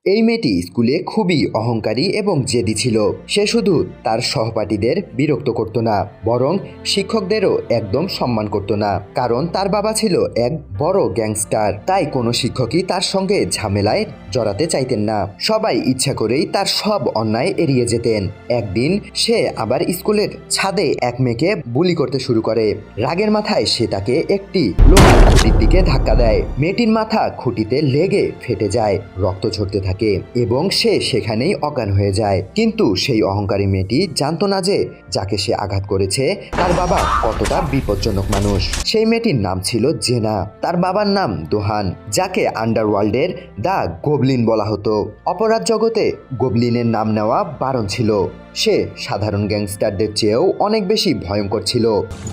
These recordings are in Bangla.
এই মেয়েটি স্কুলে খুবই অহংকারী এবং জেদি ছিল। সে শুধু তার সহপাঠীদের বিরক্ত করত না, বরং শিক্ষকদেরও একদম সম্মান করত না, কারণ তার বাবা ছিল এক বড় গ্যাংস্টার। তাই কোনো শিক্ষকই তার সঙ্গে ঝামেলায় জড়াতে চাইতেন না। সবাই ইচ্ছা করেই তার সব অন্যায় এড়িয়ে যেতেন। একদিন সে আবার স্কুলের ছাদে এক মেয়েকে বুলি করতে শুরু করে। রাগের মাথায় সে তাকে একটি লোহার খুঁটির দিকে ধাক্কা দেয়। মেয়েটির মাথা খুঁটিতে লেগে ফেটে যায়, রক্ত ঝরতে থাকে এবং সে সেখানেই অজ্ঞান হয়ে যায়। কিন্তু সেই অহংকারী মেয়েটি জানতো না যে যাকে সে আঘাত করেছে তার বাবা কতটা বিপজ্জনক মানুষ। সেই মেয়েটির নাম ছিল জেনা। তার বাবার নাম দোহান, যাকে আন্ডারওয়ার্ল্ডের দ্য গবলিন বলা হতো। অপরাধ জগতে গবলিনের নাম নেওয়া বারণ ছিল। সে সাধারণ গ্যাংস্টারদের চেয়েও অনেক বেশি ভয়ঙ্কর ছিল।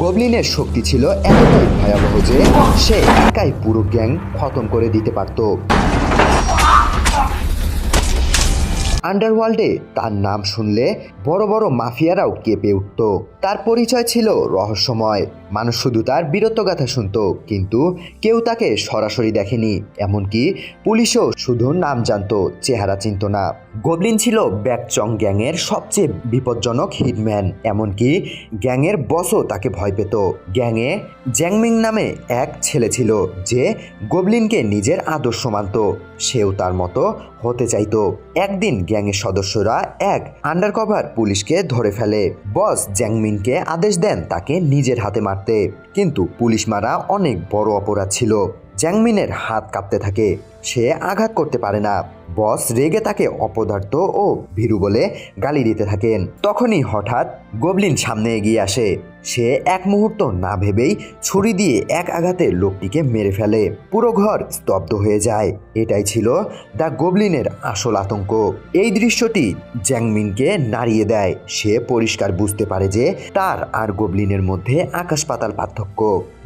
গবলিনের শক্তি ছিল এতটাই ভয়াবহ যে সে একাই পুরো গ্যাং খতম করে দিতে পারত। আন্ডারওয়ার্ল্ডে তার নাম শুনলে বড় বড় মাফিয়ারাও কেঁপে উঠত। তার পরিচয় ছিল রহস্যময়। মানুষ শুধু তার বীরত্বগাথা শুনত, কিন্তু কেউ তাকে সরাসরি দেখেনি। এমনকি পুলিশও শুধু নাম জানতো, চেহারা চিনত না। গবলিন ছিল ব্যাকচং গ্যাংয়ের সবচেয়ে বিপজ্জনক হিটম্যান। এমনকি গ্যাংয়ের বসও তাকে ভয় পেত। গ্যাংয়ে জ্যাংমিং নামে এক ছেলে ছিল যে গবলিনকে নিজের আদর্শ মানত। সেও তার মতো হতে চাইতো। একদিন গ্যাংয়ের সদস্যরা এক আন্ডারকভার পুলিশকে ধরে ফেলে। বস জ্যাংমিনকে আদেশ দেন তাকে নিজের হাতে মারতে, কিন্তু পুলিশ মারা অনেক বড় অপরাধ ছিল। জ্যাংমিনের হাত কাঁপতে থাকে, সে আঘাত করতে পারে না। বস রেগে তাকে অপদার্থ ও ভীরু বলে গালি দিতে থাকেন। তখনই হঠাৎ গবলিন সামনে এগিয়ে আসে। সে এক মুহূর্ত না ভেবেই ছুরি দিয়ে এক আঘাতে লোকটিকে মেরে ফেলে। পুরো ঘর স্তব্ধ হয়ে যায়। এটাই ছিল দ্য গবলিনের আসল আতঙ্ক। এই দৃশ্যটি জ্যাংমিনকে নাড়িয়ে দেয়। সে পরিষ্কার বুঝতে পারে যে তার আর গবলিনের মধ্যে আকাশ পাতাল পার্থক্য।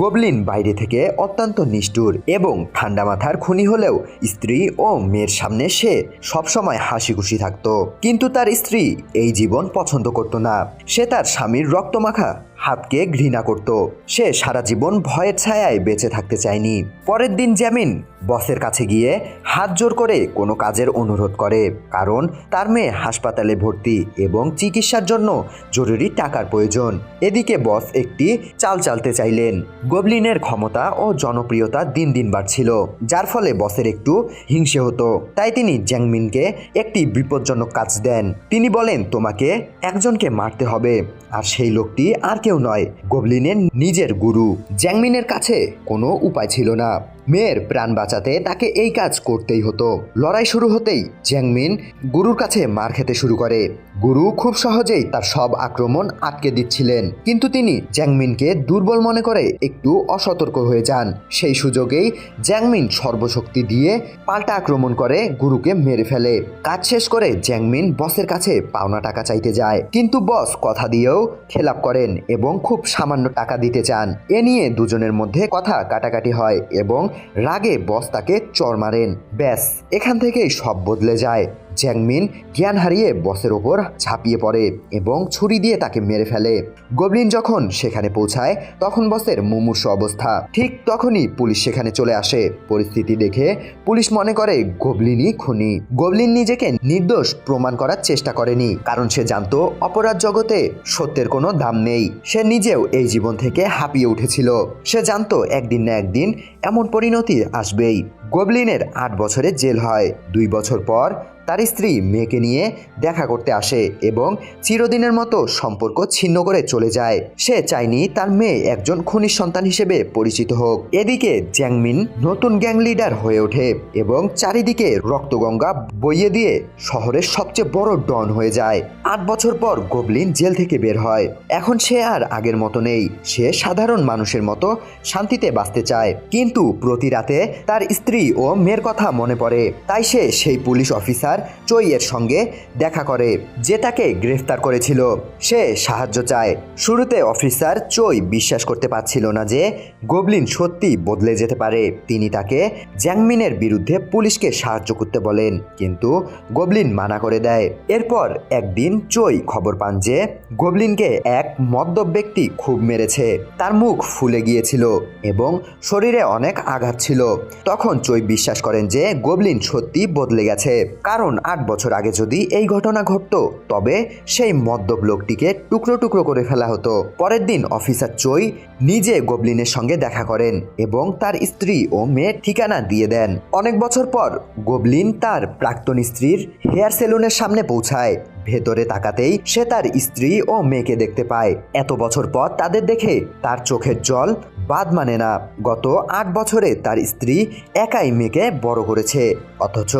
গবলিন বাইরে থেকে অত্যন্ত নিষ্ঠুর এবং ঠান্ডা মাথার খুনি হলেও স্ত্রী ও মেয়ের সামনে সে সবসময় হাসি খুশি থাকতো। কিন্তু তার স্ত্রী এই জীবন পছন্দ করত না। সে তার স্বামীর রক্তমাখা হাতকে ঘৃণা করত। সে সারা জীবন ভয়ের ছায়ায় বেঁচে থাকতে চায়নি। পরের দিন জ্যামিন বসের কাছে গিয়ে হাত জোর করে কোনো কাজের অনুরোধ করে, কারণ তার মেয়ে হাসপাতালে ভর্তি এবং চিকিৎসার জন্য জরুরি টাকার প্রয়োজন। এদিকে বস একটি চাল চালতে চাইলেন। গবলিনের ক্ষমতা ও জনপ্রিয়তা দিন দিন বাড়ছিল, যার ফলে বসের একটু হিংসে হতো। তাই তিনি জ্যাংমিনকে একটি বিপজ্জনক কাজ দেন। তিনি বলেন, তোমাকে একজনকে মারতে হবে, আর সেই লোকটি আর কেউ নয়, গবলিনের নিজের গুরু। জ্যাংমিনের কাছে কোনো উপায় ছিল না। মেয়ের প্রাণ বাঁচাতে তাকে এই কাজ করতেই হতো। লড়াই শুরু হতেই জ্যাংমিন গুরুর কাছে মার খেতে শুরু করে। গুরু খুব সহজেই তার সব আক্রমণ আটকে দিচ্ছিলেন, কিন্তু তিনি জ্যাংমিনকে দুর্বল মনে করে একটু অসতর্ক হয়ে যান। সেই সুযোগেই জ্যাংমিন সর্বশক্তি দিয়ে পাল্টা আক্রমণ করে গুরুকে মেরে ফেলে। কাজ শেষ করে জ্যাংমিন বসের কাছে পাওনা টাকা চাইতে যায়, কিন্তু বস কথা দিয়েও খেলাপ করেন এবং খুব সামান্য টাকা দিতে চান। এ নিয়ে দুজনের মধ্যে কথা কাটাকাটি হয় এবং রাগে বস তাকে চড় মারেন। ব্যাস, এখান থেকেই সব বদলে যায়। জ্যাংমিন জ্ঞান হারিয়ে বসের ওপর ঝাঁপিয়ে পড়ে এবং ছুরি দিয়ে তাকে মেরে ফেলে। গবলিন যখন সেখানে পৌঁছায় তখন বসের মুমূর্ষ অবস্থা। ঠিক তখনই পুলিশ সেখানে চলে আসে। পরিস্থিতি দেখে পুলিশ মনে করে গবলিনই খুনি। গবলিন নিজেকে নির্দোষ প্রমাণ করার চেষ্টা করেনি, কারণ সে জানতো অপরাধ জগতে সত্যের কোনো দাম নেই। সে নিজেও এই জীবন থেকে হাঁপিয়ে উঠেছিল। সে জানতো একদিন না একদিন এমন পরিণতি আসবেই। গবলিনের 8 বছরের জেল হয়। 2 বছর পর তার স্ত্রী মেয়েকে নিয়ে দেখা করতে আসে এবং চিরদিনের মতো সম্পর্ক ছিন্ন করে চলে যায়। সে চায়নি তার মেয়ে একজন খুনির সন্তান হিসেবে পরিচিত হোক। এদিকে জ্যাংমিন নতুন গ্যাং লিডার হয়ে ওঠে এবং চারিদিকে রক্তগঙ্গা বইয়ে দিয়ে শহরের সবচেয়ে বড় ডন হয়ে যায়। 8 বছর পর গবলিন জেল থেকে বের হয়। এখন সে আর আগের মতো নেই। সে সাধারণ মানুষের মতো শান্তিতে বাঁচতে চায়, কিন্তু প্রতি রাতে তার স্ত্রী ও মেয়ের কথা মনে পড়ে। তাই সে সেই পুলিশ অফিসার চইয়ের সঙ্গে দেখা করে যে তাকে গ্রেফতার করেছিল। সে সাহায্য চায়। শুরুতে অফিসার চই বিশ্বাস করতে পারছিল না যে গবলিন সত্যি বদলে যেতে পারে। তিনি তাকে জ্যাংমিনের বিরুদ্ধে পুলিশকে সাহায্য করতে বলেন, কিন্তু গবলিন মানা করে দেয়। এরপর একদিন চই খবর পান যে গবলিনকে এক মদ্যপ ব্যক্তি খুব মেরেছে। তার মুখ ফুলে গিয়েছিল এবং শরীরে অনেক আঘাত ছিল। তখন চই বিশ্বাস করেন যে গবলিন সত্যি বদলে গেছে, কারণ 8 বছর আগে যদি এই ঘটনা ঘটতো তবে সেই মদ্যপ লোকটিকে টুকরো টুকরো করে ফেলা হতো। পরের দিন অফিসার চই নিজে গবলিনের সঙ্গে দেখা করেন এবং তার স্ত্রী ও মেয়ের ঠিকানা দিয়ে দেন। অনেক বছর পর গবলিন তার প্রাক্তন স্ত্রীর হেয়ার সেলুনের সামনে পৌঁছায়। ভেতরে তাকাতেই সে তার স্ত্রী ও মেয়েকে দেখতে পায়। এত বছর পর তাদের দেখে তার চোখের জল বাদ মানে না। গত 8 বছরে তার স্ত্রী একাই মেয়েকে বড় করেছে, অথচ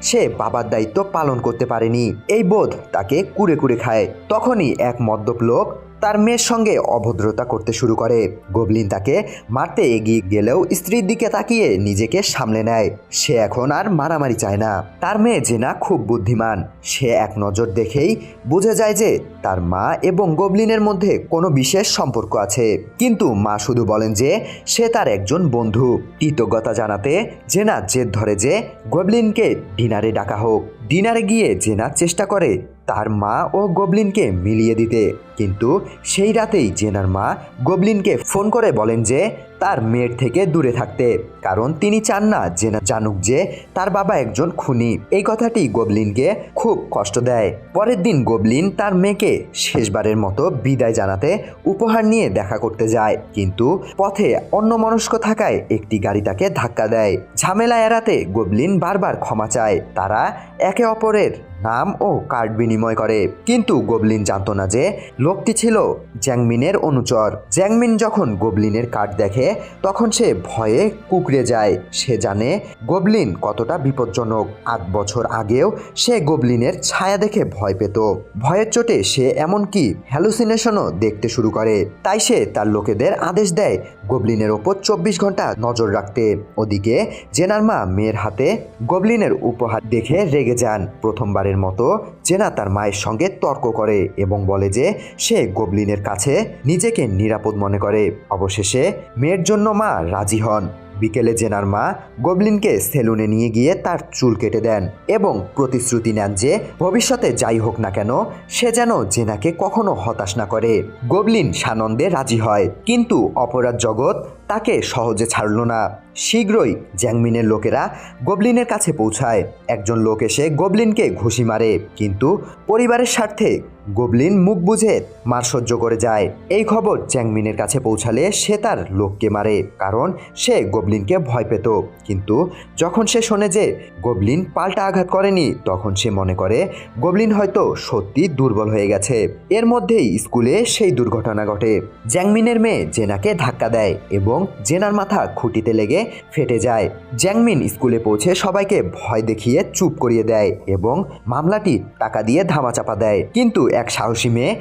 সে বাবার দায়িত্ব পালন করতে পারেনি। এই বোধ তাকে কুরে কুরে খায়। তখনই এক মদ্যপ লোক তার মেয়ের সঙ্গে অভদ্রতা করতে শুরু করে। গবলিন তাকে মারতে এগিয়ে গেলেও স্ত্রীর দিকে তাকিয়ে নিজেকে সামলে নেয়। সে এখন আর মারামারি চায় না। তার মেয়ে জেনা খুব বুদ্ধিমান। সে এক নজর দেখেই বুঝে যায় যে তার মা এবং গবলিনের মধ্যে কোনো বিশেষ সম্পর্ক আছে, কিন্তু মা শুধু বলেন যে সে তার একজন বন্ধু। কৃতজ্ঞতা জানাতে জেনা জেদ ধরে যে গবলিনকে ডিনারে ডাকা হোক। ডিনারে গিয়ে জেনা চেষ্টা করে তার মা ও গবলিনকে মিলিয়ে দিতে, কিন্তু সেই রাতেই জেনার মা গবলিনকে ফোন করে বলেন যে তার মেয়ের থেকে দূরে থাকতে, কারণ তিনি চান না জেনা জানুক যে তার বাবা একজন খুনি। এই কথাটি গবলিনকে খুব কষ্ট দেয়। পরের দিন গবলিন তার মেয়েকে শেষবারের মতো বিদায় জানাতে উপহার নিয়ে দেখা করতে যায়, কিন্তু পথে অন্যমনস্ক থাকায় একটি গাড়ি তাকে ধাক্কা দেয়। ঝামেলা এড়াতে গবলিন বারবার ক্ষমা চায়। তারা একে অপরের নাম ও কার্ড বিনিময় করে, কিন্তু গবলিন জানতো না যে লোকটি ছিল জ্যাংমিনের অনুচর। জ্যাংমিন যখন গবলিনের কার্ড দেখে তখন সে ভয়ে কুঁকড়ে যায়। সে জানে গবলিন কতটা বিপজ্জনক। 8 বছর আগেও সে গবলিনের ছায়া দেখে ভয় পেত। ভয়ের চোটে সে এমনকি হ্যালুসিনেশনও দেখতে শুরু করে। তাই সে তার লোকেদের আদেশ দেয় গবলিনের ওপর 24 ঘন্টা নজর রাখতে। ওদিকে জেনার মা মেয়ের হাতে গবলিনের উপহার দেখে রেগে যান। প্রথমবারের মতো জেনা তার মায়ের সঙ্গে তর্ক করে এবং বলে যে সে গবলিনের কাছে নিজেকে নিরাপদ মনে করে। অবশেষে মেয়ের জন্য মা রাজি হন। বিকেলে জেনার মা গবলিনকে সেলুনে নিয়ে গিয়ে তার চুল কেটে দেন এবং প্রতিশ্রুতি নেন যে ভবিষ্যতে যাই হোক না কেন সে যেন জেনাকে কখনো হতাশ না করে। গবলিন সানন্দে রাজি হয়, কিন্তু অপরাধ জগৎ তাকে সহজে ছাড়ল না। শীঘ্রই জ্যাংমিনের লোকেরা গবলিনের কাছে পৌঁছায়। একজন লোক এসে গবলিনকে ঘুষি মারে, কিন্তু পরিবারের স্বার্থে গবলিন মুখ বুঝে মার সহ্য করে যায়। এই খবর জ্যাংমিনের কাছে পৌঁছালে সে তার লোককে মারে, কারণ সে গবলিনকে ভয় পেত। কিন্তু যখন সে শোনে যে গবলিন পাল্টা আঘাত করেনি, তখন সে মনে করে গবলিন হয়তো সত্যি দুর্বল হয়ে গেছে। এর মধ্যেই স্কুলে সেই দুর্ঘটনা ঘটে। জ্যাংমিনের মেয়ে জেনাকে ধাক্কা দেয় এবং জেনার মাথা খুঁটিতে লেগে ফেটে যায়। জ্যাংমিন স্কুলে পৌঁছে সবাইকে ভয় দেখিয়ে চুপ করিয়ে দেয় এবং মামলাটি টাকা দিয়ে ধামাচাপা দেয়। কিন্তু এক সাহসী মেয়ে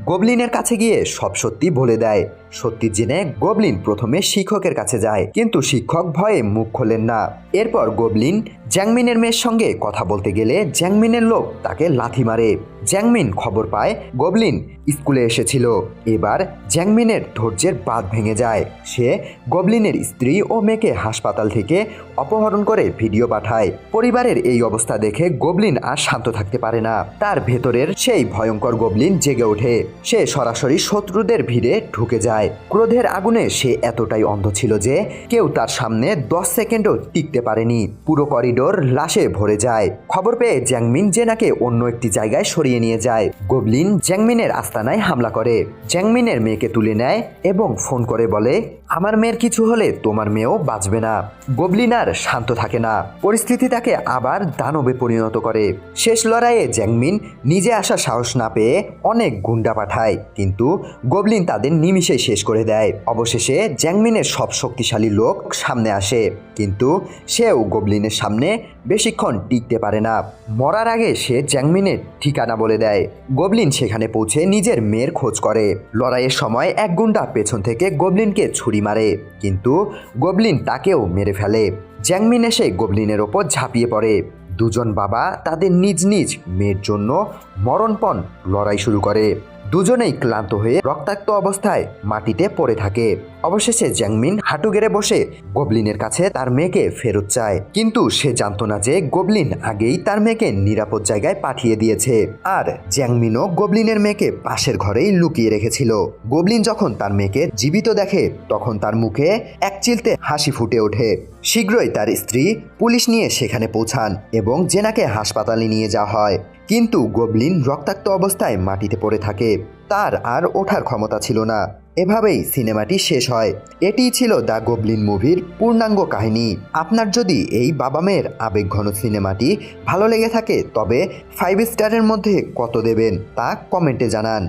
গবলিনের কাছে গিয়ে সব সত্যি বলে দেয়। সত্যি জেনে গবলিন প্রথমে শিক্ষকের কাছে যায়, কিন্তু শিক্ষক ভয়ে মুখ খোলেন না। এরপর গবলিন জ্যাংমিনের মেয়ের সঙ্গে কথা বলতে গেলে জ্যাংমিনের লোক তাকে লাথি মারে। জ্যাংমিন খবর পায় গবলিন স্কুলে এসেছিল। এবার জ্যাংমিনের ধৈর্যের বাঁধ ভেঙে যায়। সে গবলিনের স্ত্রী ও মেয়েকে হাসপাতাল থেকে অপহরণ করে ভিডিও পাঠায়। পরিবারের এই অবস্থা দেখে গবলিন আর শান্ত থাকতে পারে না। তার ভেতরের সেই ভয়ঙ্কর গবলিন জেগে ওঠে। সে সরাসরি শত্রুদের ভিড়ে ঢুকে যায়। ক্রোধের আগুনে সে এতটাই অন্ধ ছিল যে কেউ তার সামনে 10 সেকেন্ডও টিকতে পারেনি। পুরো করিডোর লাশে ভরে যায়। খবর পেয়ে জ্যাংমিন জেনাকে অন্য একটি জায়গায় সরিয়ে নিয়ে যায়। গবলিন জ্যাংমিনের আস্তানায় হামলা করে। জ্যাংমিনের মেয়েকে তুলে নেয় এবং ফোন করে বলে, আমার মেয়ের কিছু হলে তোমার মেয়েও বাঁচবে না। গবলিন আর শান্ত থাকে না। পরিস্থিতি তাকে আবার দানবে পরিণত করে। শেষ লড়াইয়ে জ্যাংমিন নিজে আসা সাহস না পেয়ে অনেক গুন্ডা পাঠায়, কিন্তু গবলিন তাদের নিমিষেই শেষ করে দেয়। অবশেষে জ্যাংমিনের সব শক্তিশালী লোক সামনে আসে, কিন্তু সেও গবলিনের সামনে বেশিক্ষণ টিকতে পারে না। মরার আগে সে জ্যাংমিনের ঠিকানা বলে দেয়। গবলিন সেখানে পৌঁছে নিজের মেয়ের খোঁজ করে। লড়াইয়ের সময় এক গুন্ডা পেছন থেকে গবলিনকে ছুরি মারে, কিন্তু গবলিন তাকেও মেরে ফেলে। জ্যাংমিন এসে গবলিনের ওপর ঝাঁপিয়ে পড়ে। দুজন বাবা তাদের নিজ নিজ মেয়ের জন্য মরণপণ লড়াই শুরু করে। দুজনেই ক্লান্ত হয়ে রক্তাক্ত অবস্থায় মাটিতে পড়ে থাকে। অবশেষে জ্যাংমিন হাঁটু গেড়ে বসে গবলিনের কাছে তার মেয়েকে ফেরত চায়, কিন্তু সে জানতো না যে গবলিন আগেই তার মেয়েকে নিরাপদ জায়গায় পাঠিয়ে দিয়েছে। আর জ্যাংমিনও গবলিনের মেয়েকে পাশের ঘরেই লুকিয়ে রেখেছিল। গবলিন যখন তার মেয়েকে জীবিত দেখে তখন তার মুখে একচিলতে হাসি ফুটে ওঠে। শীঘ্রই তার স্ত্রী পুলিশ নিয়ে সেখানে পৌঁছান এবং জেনাকে হাসপাতালে নিয়ে যাওয়া হয়, কিন্তু গবলিন রক্তাক্ত অবস্থায় মাটিতে পড়ে থাকে। তার আর ওঠার ক্ষমতা ছিল না। এভাবেই সিনেমাটি শেষ হয়। এটিই ছিল দ্য গবলিন মুভির পূর্ণাঙ্গ কাহিনী। আপনার যদি এই বাবা মেয়ের আবেগঘন সিনেমাটি ভালো লেগে থাকে তবে 5 স্টারের মধ্যে কত দেবেন তা কমেন্টে জানান।